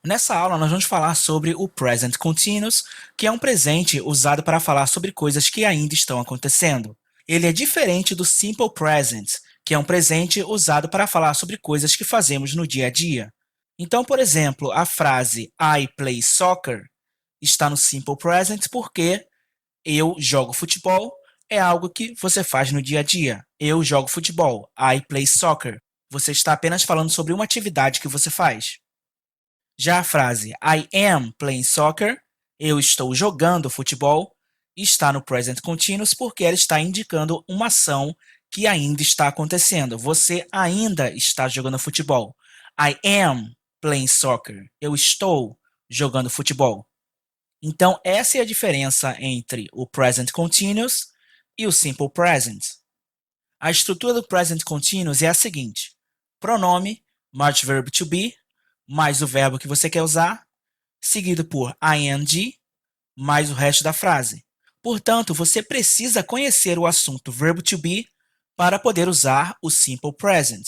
Nessa aula, nós vamos falar sobre o Present Continuous, que é um presente usado para falar sobre coisas que ainda estão acontecendo. Ele é diferente do Simple Present, que é um presente usado para falar sobre coisas que fazemos no dia a dia. Então, por exemplo, a frase I play soccer está no Simple Present porque eu jogo futebol é algo que você faz no dia a dia. Eu jogo futebol. I play soccer. Você está apenas falando sobre uma atividade que você faz. Já a frase I am playing soccer, eu estou jogando futebol, está no present continuous porque ela está indicando uma ação que ainda está acontecendo. Você ainda está jogando futebol. I am playing soccer. Eu estou jogando futebol. Então, essa é a diferença entre o present continuous e o simple present. A estrutura do present continuous é a seguinte: pronome mais verbo to be mais o verbo que você quer usar, seguido por ing, mais o resto da frase. Portanto, você precisa conhecer o assunto verbo to be para poder usar o simple present.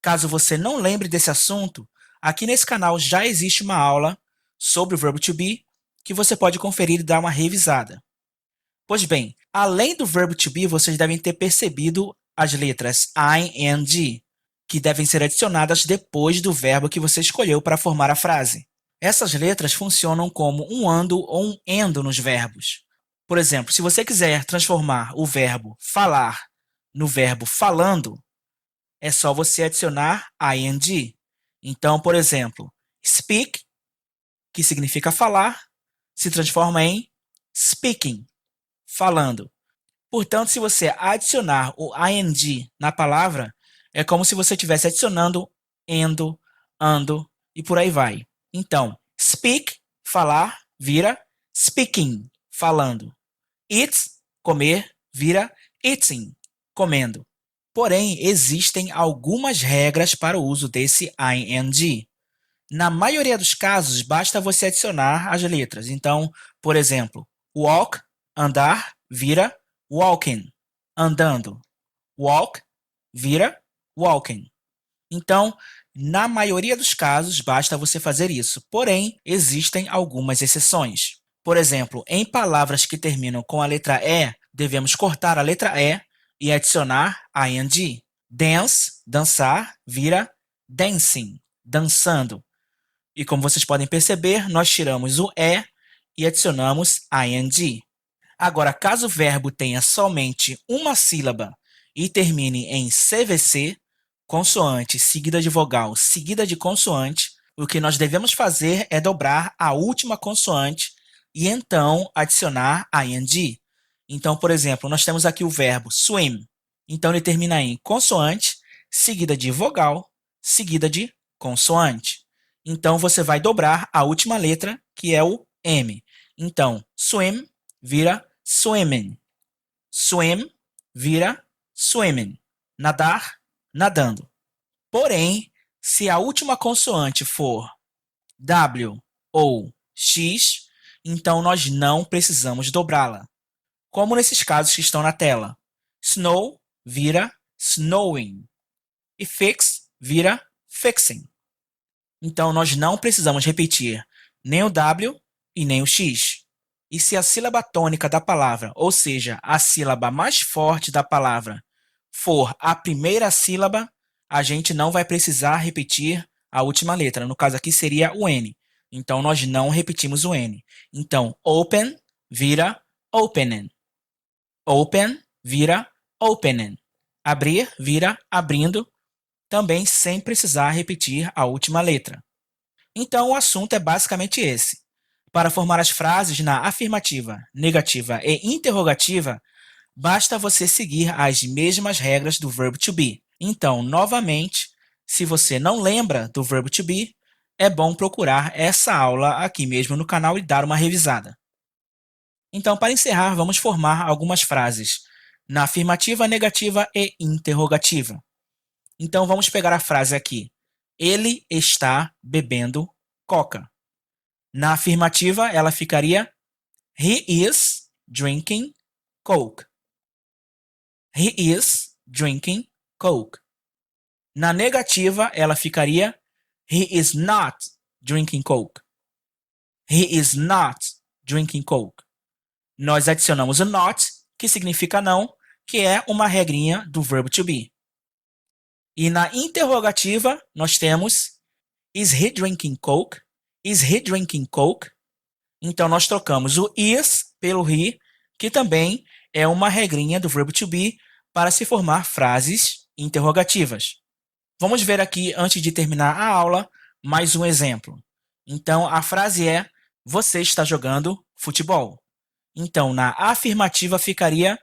Caso você não lembre desse assunto, aqui nesse canal já existe uma aula sobre o verbo to be que você pode conferir e dar uma revisada. Pois bem, além do verbo to be, vocês devem ter percebido as letras ing, que devem ser adicionadas depois do verbo que você escolheu para formar a frase. Essas letras funcionam como um ando ou um endo nos verbos. Por exemplo, se você quiser transformar o verbo falar no verbo falando, é só você adicionar ing. Então, por exemplo, speak, que significa falar, se transforma em speaking, falando. Portanto, se você adicionar o ing na palavra, é como se você estivesse adicionando endo, ando e por aí vai. Então, speak, falar, vira speaking, falando. Eat, comer, vira eating, comendo. Porém, existem algumas regras para o uso desse ing. Na maioria dos casos, basta você adicionar as letras. Então, por exemplo, walk, andar, vira walking, andando. Walk, vira walking. Então, na maioria dos casos, basta você fazer isso. Porém, existem algumas exceções. Por exemplo, em palavras que terminam com a letra E, devemos cortar a letra E adicionar ing. Dance, dançar, vira dancing, dançando. E como vocês podem perceber, nós tiramos o e adicionamos ing. Agora, caso o verbo tenha somente uma sílaba e termine em CVC, consoante seguida de vogal seguida de consoante, o que nós devemos fazer é dobrar a última consoante e então adicionar ing. Então, por exemplo, nós temos aqui o verbo swim. Então, ele termina em consoante seguida de vogal seguida de consoante. Então, você vai dobrar a última letra, que é o M. Então, swim vira swimming. Swim vira swimming. Nadar, nadando. Porém, se a última consoante for W ou X, então nós não precisamos dobrá-la. Como nesses casos que estão na tela. Snow vira snowing. E fix vira fixing. Então, nós não precisamos repetir nem o W e nem o X. E se a sílaba tônica da palavra, ou seja, a sílaba mais forte da palavra, for a primeira sílaba, a gente não vai precisar repetir a última letra. No caso aqui seria o N. Então, nós não repetimos o N. Então, open vira opening. Open vira opening. Abrir vira abrindo, também sem precisar repetir a última letra. Então, o assunto é basicamente esse. Para formar as frases na afirmativa, negativa e interrogativa, basta você seguir as mesmas regras do verbo to be. Então, novamente, se você não lembra do verbo to be, é bom procurar essa aula aqui mesmo no canal e dar uma revisada. Então, para encerrar, vamos formar algumas frases na afirmativa, negativa e interrogativa. Então, vamos pegar a frase aqui. Ele está bebendo coca. Na afirmativa, ela ficaria He is drinking Coke. He is drinking Coke. Na negativa, ela ficaria He is not drinking Coke. He is not drinking Coke. Nós adicionamos o not, que significa não, que é uma regrinha do verbo to be. E na interrogativa, nós temos is he drinking Coke? Is he drinking Coke? Então, nós trocamos o is pelo he, que também é uma regrinha do verbo to be para se formar frases interrogativas. Vamos ver aqui, antes de terminar a aula, mais um exemplo. Então, a frase é: você está jogando futebol. Então, na afirmativa ficaria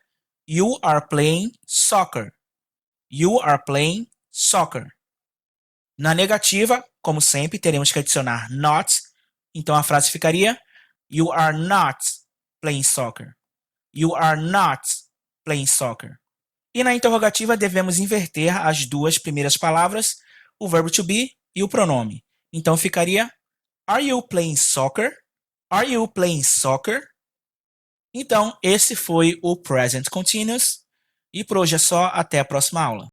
you are playing soccer. You are playing soccer. Na negativa, como sempre, teremos que adicionar not. Então, a frase ficaria you are not playing soccer. You are not playing soccer. E na interrogativa, devemos inverter as duas primeiras palavras, o verbo to be e o pronome. Então, ficaria are you playing soccer? Are you playing soccer? Então, esse foi o Present Continuous. E por hoje é só. Até a próxima aula.